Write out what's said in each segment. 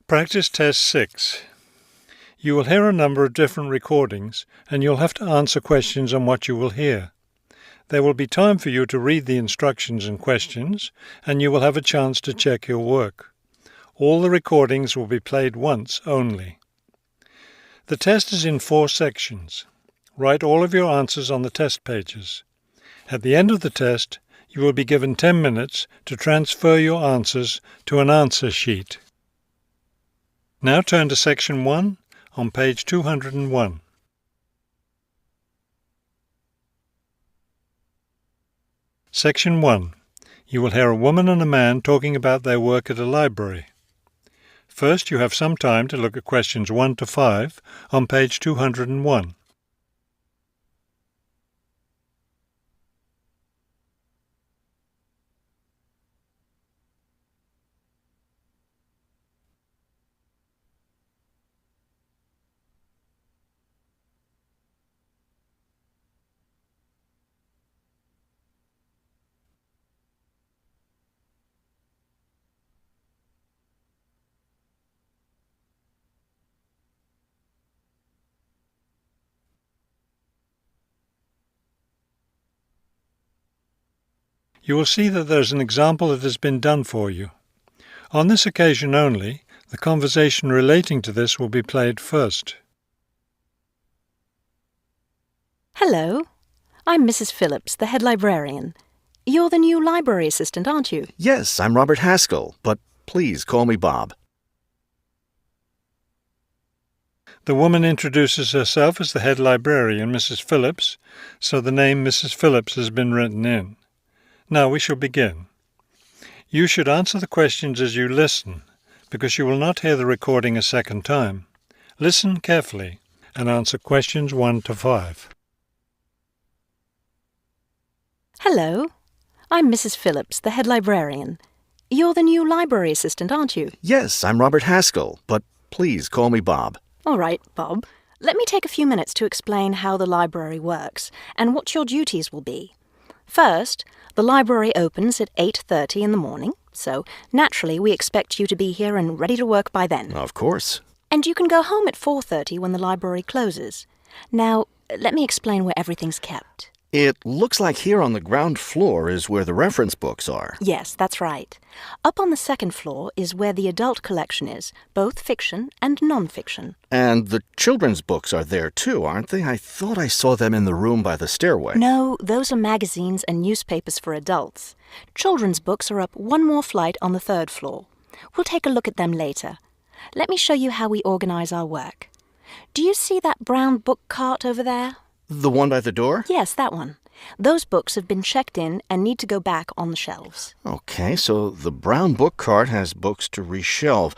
Practice Test 6. You will hear a number of different recordings and you'll have to answer questions on what you will hear. There will be time for you to read the instructions and questions, and you will have a chance to check your work. All the recordings will be played once only. The test is in 4 sections. Write all of your answers on the test pages. At the end of the test, you will be given 10 minutes to transfer your answers to an answer sheet. Now turn to Section 1 on page 201. Section 1. You will hear a woman and a man talking about their work at a library. First, you have some time to look at questions 1 to 5 on page 201. You will see that there is an example that has been done for you. On this occasion only, the conversation relating to this will be played first. Hello, I'm Mrs. Phillips, the head librarian. You're the new library assistant, aren't you? Yes, I'm Robert Haskell, but please call me Bob. The woman introduces herself as the head librarian, Mrs. Phillips, so the name Mrs. Phillips has been written in. Now we shall begin. You should answer the questions as you listen, because you will not hear the recording a second time. Listen carefully and answer questions 1 to 5. Hello, I'm Mrs. Phillips, the head librarian. You're the new library assistant, aren't you? Yes, I'm Robert Haskell, but please call me Bob. All right, Bob. Let me take a few minutes to explain how the library works and what your duties will be. First, the library opens at 8:30 in the morning, so naturally we expect you to be here and ready to work by then. Of course. And you can go home at 4:30 when the library closes. Now, let me explain where everything's kept. It looks like here on the ground floor is where the reference books are. Yes, that's right. Up on the second floor is where the adult collection is, both fiction and non-fiction. And the children's books are there too, aren't they? I thought I saw them in the room by the stairway. No, those are magazines and newspapers for adults. Children's books are up one more flight on the third floor. We'll take a look at them later. Let me show you how we organize our work. Do you see that brown book cart over there? The one by the door? Yes, that one. Those books have been checked in and need to go back on the shelves. Okay, so the brown book cart has books to reshelve.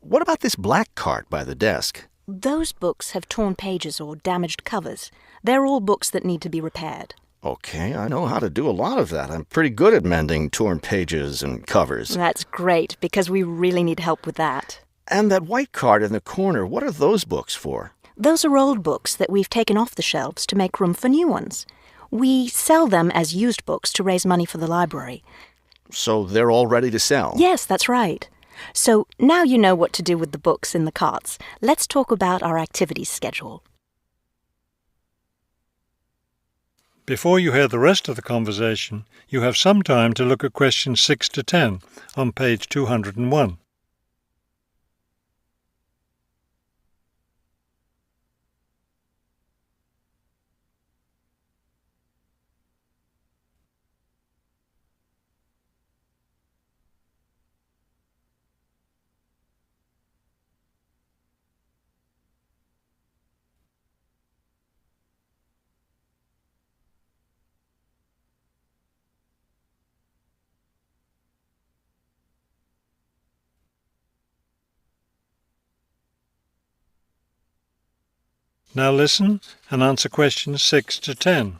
What about this black cart by the desk? Those books have torn pages or damaged covers. They're all books that need to be repaired. Okay, I know how to do a lot of that. I'm pretty good at mending torn pages and covers. That's great, because we really need help with that. And that white cart in the corner, what are those books for? Those are old books that we've taken off the shelves to make room for new ones. We sell them as used books to raise money for the library. So they're all ready to sell? Yes, that's right. So now you know what to do with the books in the carts. Let's talk about our activities schedule. Before you hear the rest of the conversation, you have some time to look at questions 6 to 10 on page 201. Now listen and answer questions 6 to 10.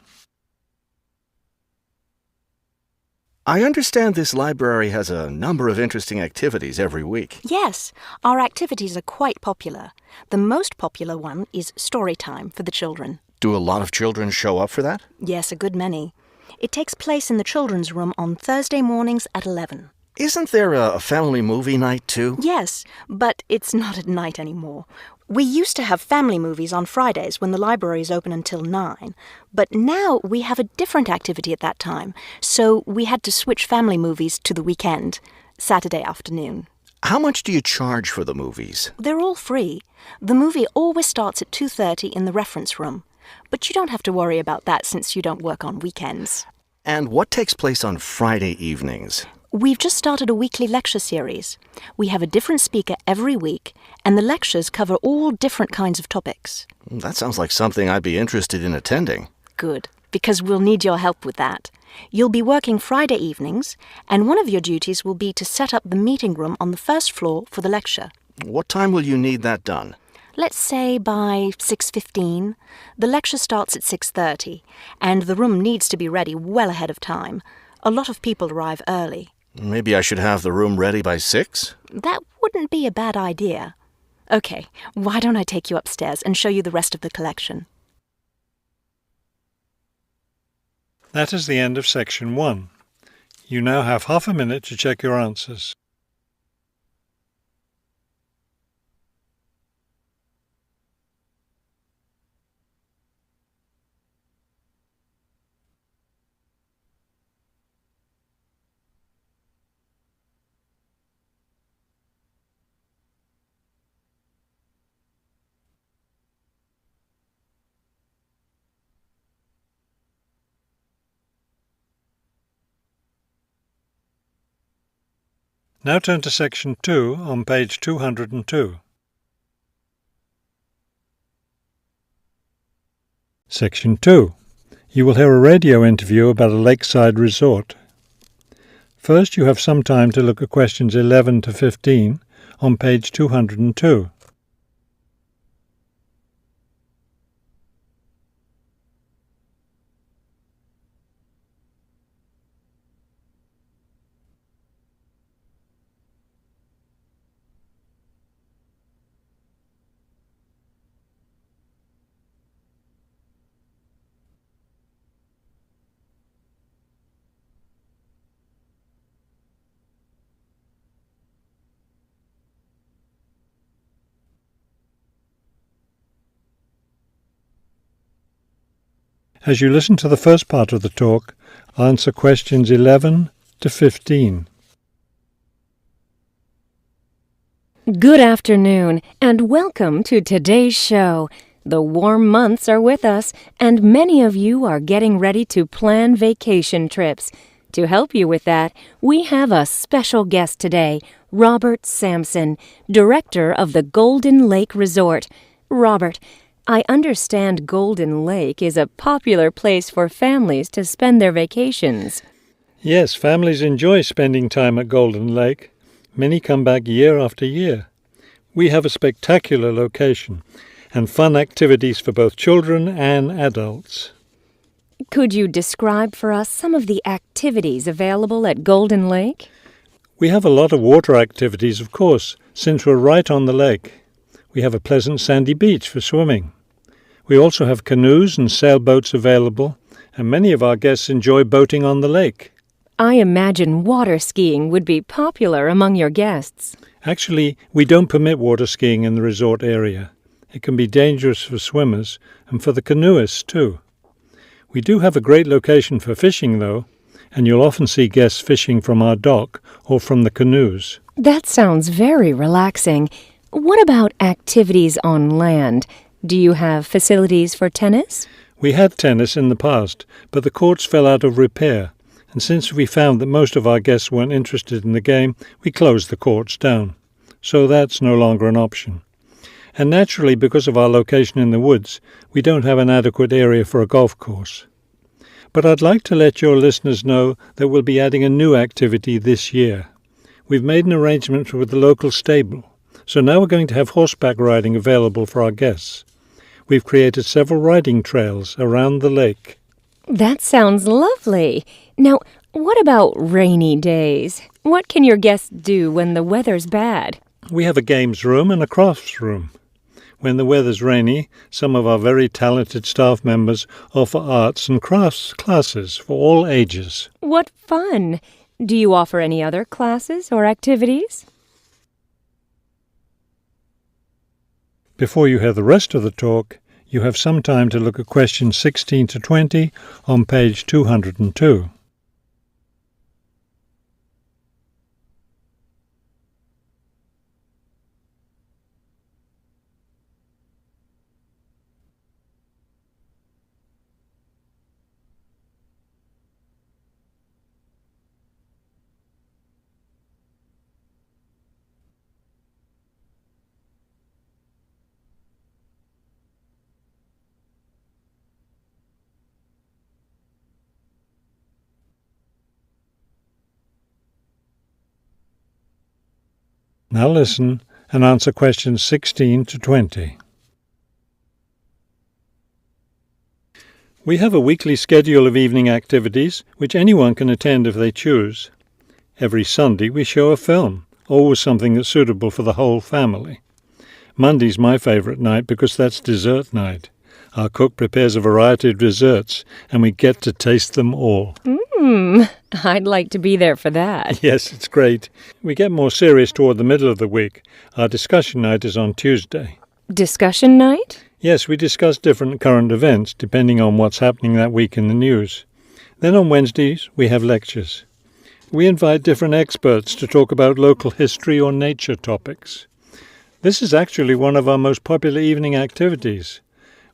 I understand this library has a number of interesting activities every week. Yes, our activities are quite popular. The most popular one is story time for the children. Do a lot of children show up for that? Yes, a good many. It takes place in the children's room on Thursday mornings at 11. Isn't there a family movie night, too? Yes, but it's not at night anymore. We used to have family movies on Fridays when the library is open until 9, but now we have a different activity at that time, so we had to switch family movies to the weekend, Saturday afternoon. How much do you charge for the movies? They're all free. The movie always starts at 2:30 in the reference room, but you don't have to worry about that since you don't work on weekends. And what takes place on Friday evenings? We've just started a weekly lecture series. We have a different speaker every week, and the lectures cover all different kinds of topics. That sounds like something I'd be interested in attending. Good, because we'll need your help with that. You'll be working Friday evenings, and one of your duties will be to set up the meeting room on the first floor for the lecture. What time will you need that done? Let's say by 6:15. The lecture starts at 6:30, and the room needs to be ready well ahead of time. A lot of people arrive early. Maybe I should have the room ready by 6? That wouldn't be a bad idea. Okay, why don't I take you upstairs and show you the rest of the collection? That is the end of section 1. You now have half a minute to check your answers. Now turn to section 2 on page 202. Section 2. You will hear a radio interview about a lakeside resort. First, you have some time to look at questions 11 to 15 on page 202. As you listen to the first part of the talk, answer questions 11 to 15. Good afternoon, and welcome to today's show. The warm months are with us, and many of you are getting ready to plan vacation trips. To help you with that, we have a special guest today, Robert Sampson, director of the Golden Lake Resort. Robert, I understand Golden Lake is a popular place for families to spend their vacations. Yes, families enjoy spending time at Golden Lake. Many come back year after year. We have a spectacular location and fun activities for both children and adults. Could you describe for us some of the activities available at Golden Lake? We have a lot of water activities, of course, since we're right on the lake. We have a pleasant sandy beach for swimming. We also have canoes and sailboats available, and many of our guests enjoy boating on the lake. I imagine water skiing would be popular among your guests. Actually, we don't permit water skiing in the resort area. It can be dangerous for swimmers and for the canoeists too. We do have a great location for fishing, though, and you'll often see guests fishing from our dock or from the canoes. That sounds very relaxing. What about activities on land? Do you have facilities for tennis? We had tennis in the past, but the courts fell out of repair, and since we found that most of our guests weren't interested in the game, we closed the courts down. So that's no longer an option. And naturally, because of our location in the woods, we don't have an adequate area for a golf course. But I'd like to let your listeners know that we'll be adding a new activity this year. We've made an arrangement with the local stable, so now we're going to have horseback riding available for our guests. We've created several riding trails around the lake. That sounds lovely. Now, what about rainy days? What can your guests do when the weather's bad? We have a games room and a crafts room. When the weather's rainy, some of our very talented staff members offer arts and crafts classes for all ages. What fun! Do you offer any other classes or activities? Before you hear the rest of the talk, you have some time to look at questions 16 to 20 on page 202. Now listen and answer questions 16 to 20. We have a weekly schedule of evening activities which anyone can attend if they choose. Every Sunday we show a film, always something that's suitable for the whole family. Monday's my favourite night because that's dessert night. Our cook prepares a variety of desserts and we get to taste them all. I'd like to be there for that. Yes, it's great. We get more serious toward the middle of the week. Our discussion night is on Tuesday. Discussion night? Yes, we discuss different current events depending on what's happening that week in the news. Then on Wednesdays, we have lectures. We invite different experts to talk about local history or nature topics. This is actually one of our most popular evening activities.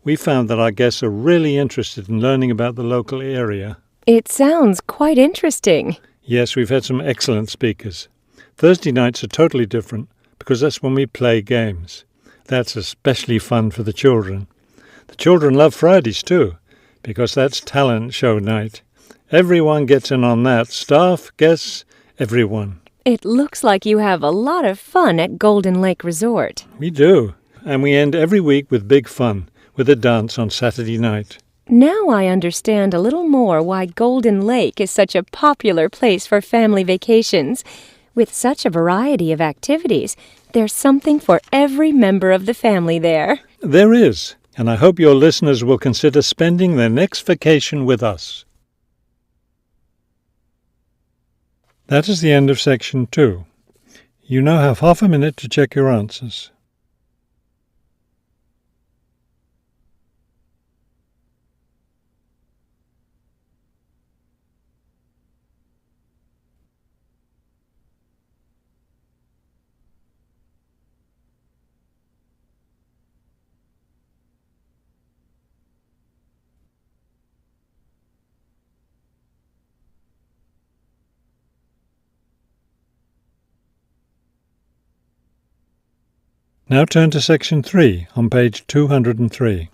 We found that our guests are really interested in learning about the local area. It sounds quite interesting. Yes, we've had some excellent speakers. Thursday nights are totally different because that's when we play games. That's especially fun for the children. The children love Fridays too because that's talent show night. Everyone gets in on that. Staff, guests, everyone. It looks like you have a lot of fun at Golden Lake Resort. We do. And we end every week with big fun, with a dance on Saturday night. Now I understand a little more why Golden Lake is such a popular place for family vacations. With such a variety of activities, there's something for every member of the family there. There is, and I hope your listeners will consider spending their next vacation with us. That is the end of section 2. You now have half a minute to check your answers. Now turn to section 3 on page 203.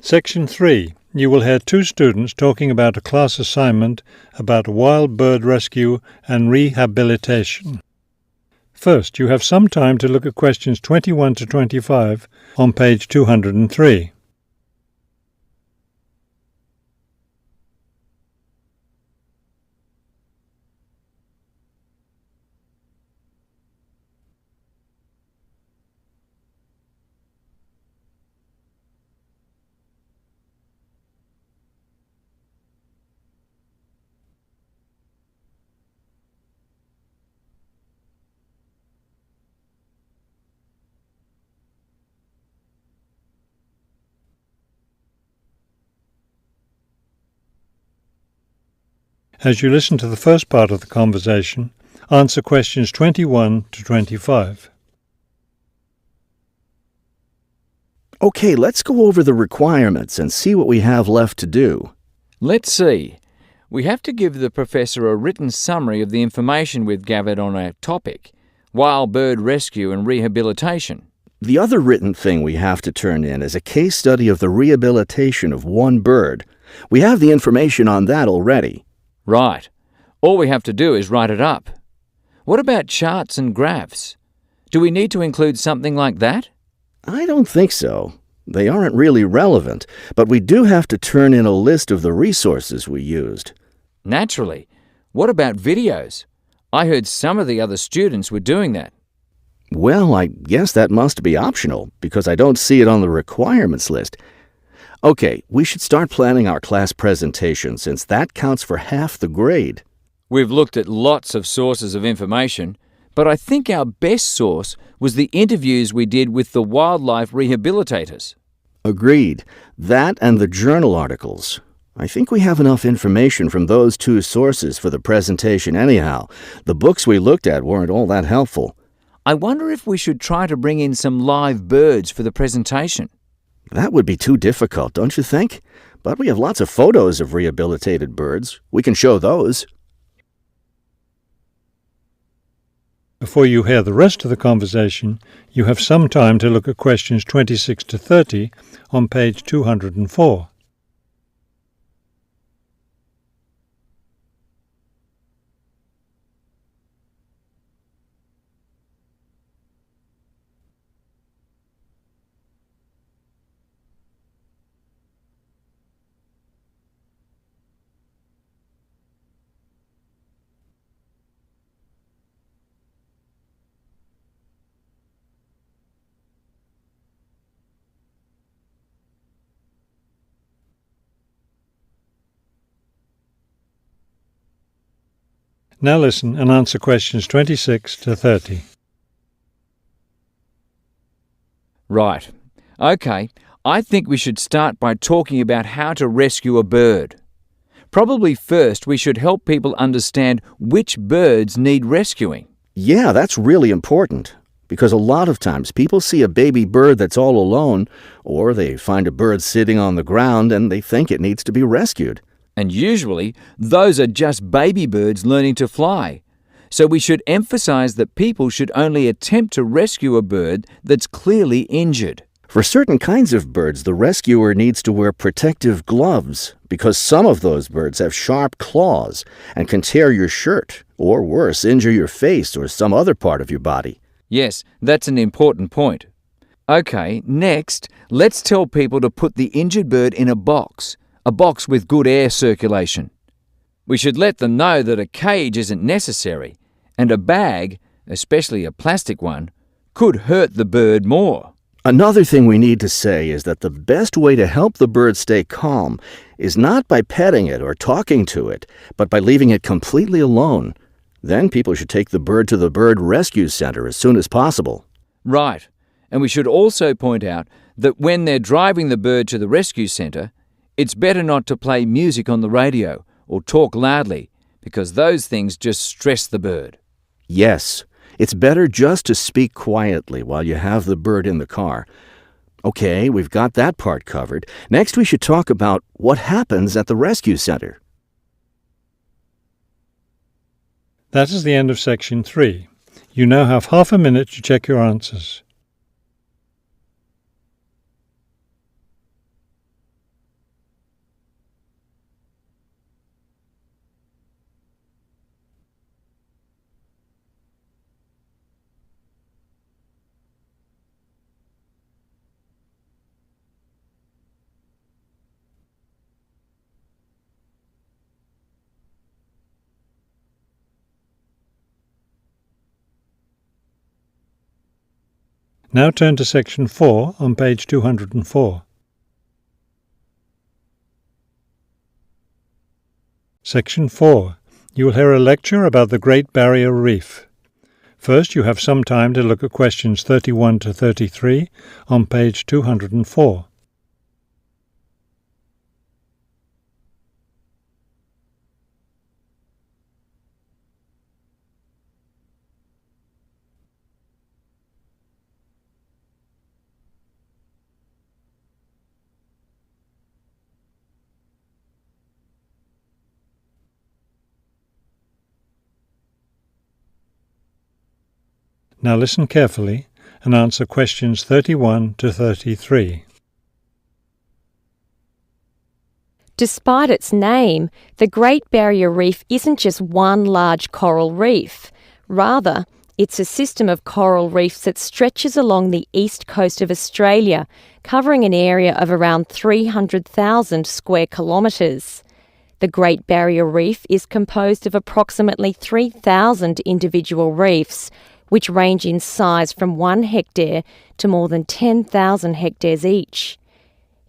Section 3. You will hear two students talking about a class assignment about wild bird rescue and rehabilitation. First, you have some time to look at questions 21 to 25 on page 203. As you listen to the first part of the conversation, answer questions 21 to 25. Okay, let's go over the requirements and see what we have left to do. Let's see. We have to give the professor a written summary of the information we've gathered on our topic, wild bird rescue and rehabilitation. The other written thing we have to turn in is a case study of the rehabilitation of one bird. We have the information on that already. Right. All we have to do is write it up. What about charts and graphs? Do we need to include something like that? I don't think so. They aren't really relevant, but we do have to turn in a list of the resources we used. Naturally. What about videos? I heard some of the other students were doing that. Well, I guess that must be optional, because I don't see it on the requirements list. Okay, we should start planning our class presentation since that counts for half the grade. We've looked at lots of sources of information, but I think our best source was the interviews we did with the wildlife rehabilitators. Agreed. That and the journal articles. I think we have enough information from those two sources for the presentation anyhow. The books we looked at weren't all that helpful. I wonder if we should try to bring in some live birds for the presentation. That would be too difficult, don't you think? But we have lots of photos of rehabilitated birds. We can show those. Before you hear the rest of the conversation, you have some time to look at questions 26 to 30 on page 204. Now listen and answer questions 26 to 30. Right. Okay, I think we should start by talking about how to rescue a bird. Probably first we should help people understand which birds need rescuing. Yeah, that's really important. Because a lot of times people see a baby bird that's all alone, or they find a bird sitting on the ground and they think it needs to be rescued. And usually, those are just baby birds learning to fly. So we should emphasize that people should only attempt to rescue a bird that's clearly injured. For certain kinds of birds, the rescuer needs to wear protective gloves because some of those birds have sharp claws and can tear your shirt, or worse, injure your face or some other part of your body. Yes, that's an important point. Okay, next, let's tell people to put the injured bird in a box with good air circulation. We should let them know that a cage isn't necessary, and a bag, especially a plastic one, could hurt the bird more. Another thing we need to say is that the best way to help the bird stay calm is not by petting it or talking to it, but by leaving it completely alone. Then people should take the bird to the bird rescue center as soon as possible. Right, and we should also point out that when they're driving the bird to the rescue center, it's better not to play music on the radio or talk loudly, because those things just stress the bird. Yes, it's better just to speak quietly while you have the bird in the car. Okay, we've got that part covered. Next, we should talk about what happens at the rescue center. That is the end of section 3. You now have half a minute to check your answers. Now turn to section 4 on page 204. Section 4. You will hear a lecture about the Great Barrier Reef. First, you have some time to look at questions 31 to 33 on page 204. Now listen carefully and answer questions 31 to 33. Despite its name, the Great Barrier Reef isn't just one large coral reef. Rather, it's a system of coral reefs that stretches along the east coast of Australia, covering an area of around 300,000 square kilometres. The Great Barrier Reef is composed of approximately 3,000 individual reefs, which range in size from 1 hectare to more than 10,000 hectares each.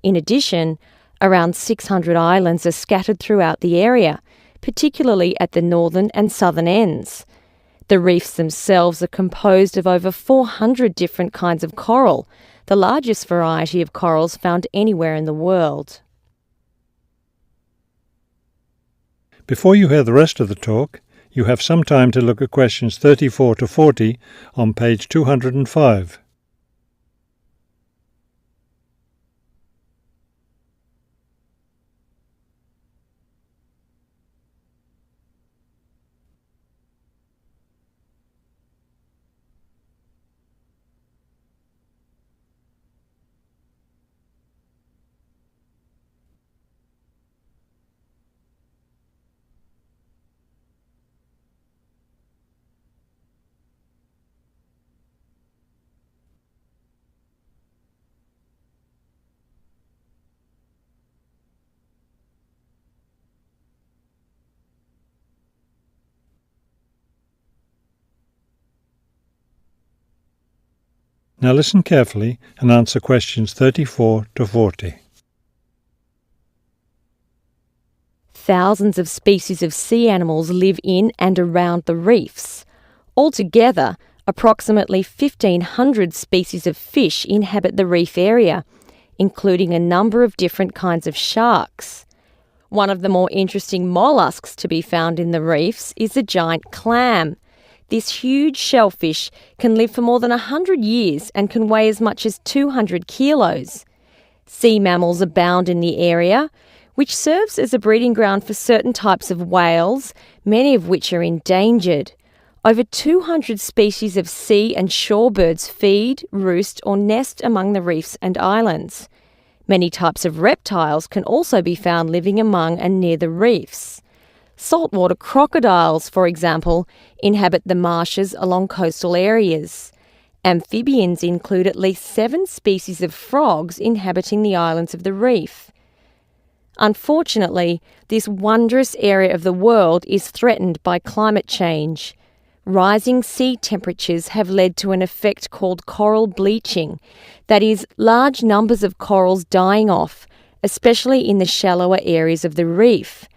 In addition, around 600 islands are scattered throughout the area, particularly at the northern and southern ends. The reefs themselves are composed of over 400 different kinds of coral, the largest variety of corals found anywhere in the world. Before you hear the rest of the talk, you have some time to look at questions 34 to 40 on page 205. Now listen carefully and answer questions 34 to 40. Thousands of species of sea animals live in and around the reefs. Altogether, approximately 1,500 species of fish inhabit the reef area, including a number of different kinds of sharks. One of the more interesting mollusks to be found in the reefs is the giant clam. This huge shellfish can live for more than 100 years and can weigh as much as 200 kilos. Sea mammals abound in the area, which serves as a breeding ground for certain types of whales, many of which are endangered. Over 200 species of sea and shorebirds feed, roost or nest among the reefs and islands. Many types of reptiles can also be found living among and near the reefs. Saltwater crocodiles, for example, inhabit the marshes along coastal areas. Amphibians include at least 7 species of frogs inhabiting the islands of the reef. Unfortunately, this wondrous area of the world is threatened by climate change. Rising sea temperatures have led to an effect called coral bleaching, that is, large numbers of corals dying off, especially in the shallower areas of the reef.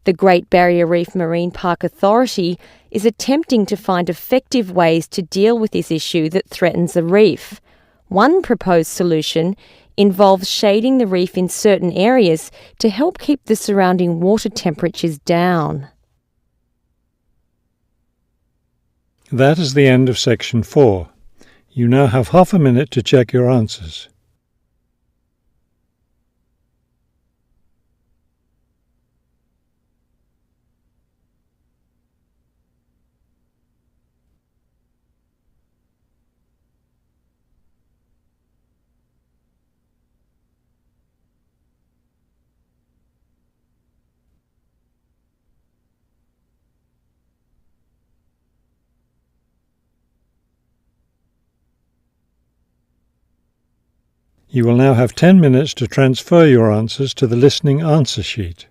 The Great Barrier Reef Marine Park Authority is attempting to find effective ways to deal with this issue that threatens the reef. One proposed solution involves shading the reef in certain areas to help keep the surrounding water temperatures down. That is the end of section 4. You now have half a minute to check your answers. You will now have 10 minutes to transfer your answers to the listening answer sheet.